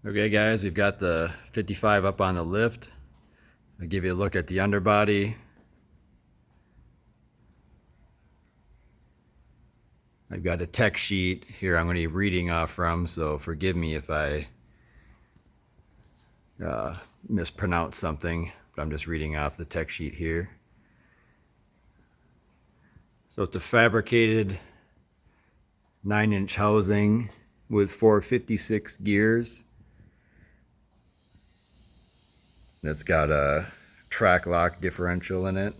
Okay guys, we've got the 55 up on the lift. I'll give you a look at the underbody. I've got a tech sheet here I'm going to be reading off from, so forgive me if I mispronounce something, but I'm just reading off the tech sheet here. So it's a fabricated 9-inch housing with 456 gears. It's got a track lock differential in it.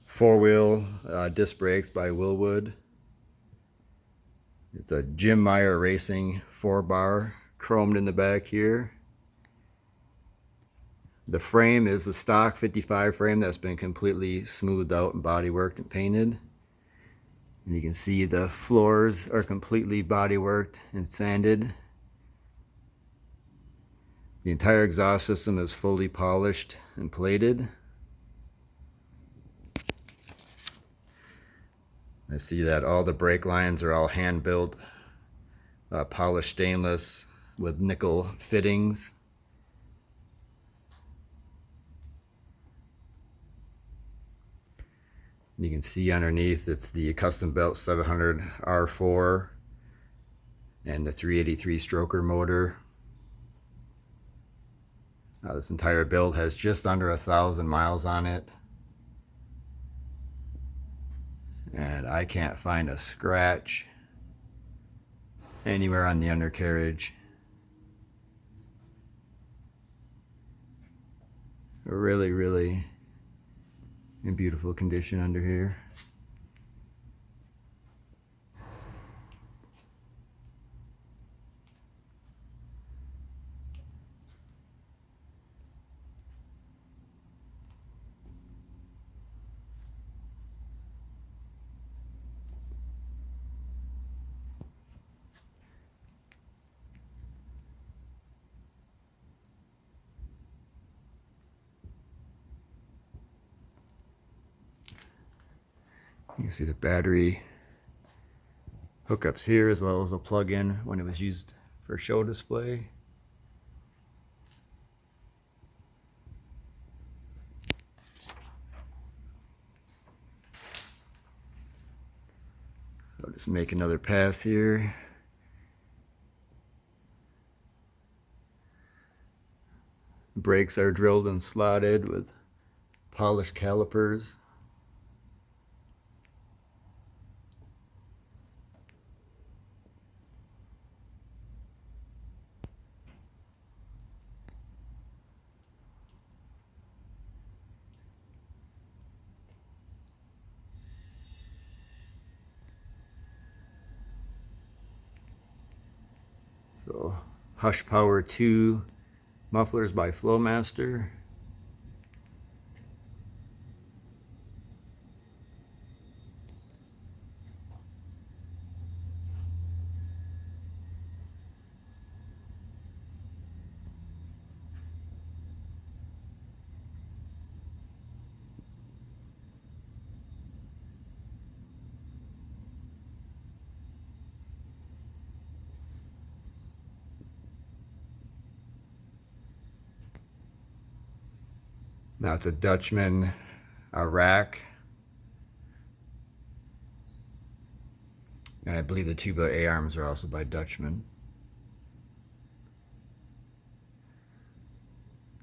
4-wheel disc brakes by Willwood. It's a Jim Meyer Racing 4-bar, chromed in the back here. The frame is the stock 55 frame that's been completely smoothed out and bodyworked and painted. And you can see the floors are completely bodyworked and sanded. The entire exhaust system is fully polished and plated. I see that all the brake lines are all hand-built, polished stainless with nickel fittings. You can see underneath it's the custom built 700 R4 and the 383 stroker motor. This entire build has just under 1,000 miles on it. And I can't find a scratch anywhere on the undercarriage. Really in beautiful condition under here. You can see the battery hookups here, as well as a plug-in when it was used for show display. So I'll just make another pass here. Brakes are drilled and slotted with polished calipers. So Hush Power 2 mufflers by Flowmaster. Now it's a Dutchman rack. And I believe the tubular A-arms are also by Dutchman.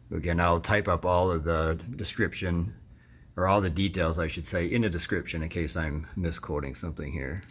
So again, I'll type up all of the description, or all the details I should say, in the description in case I'm misquoting something here.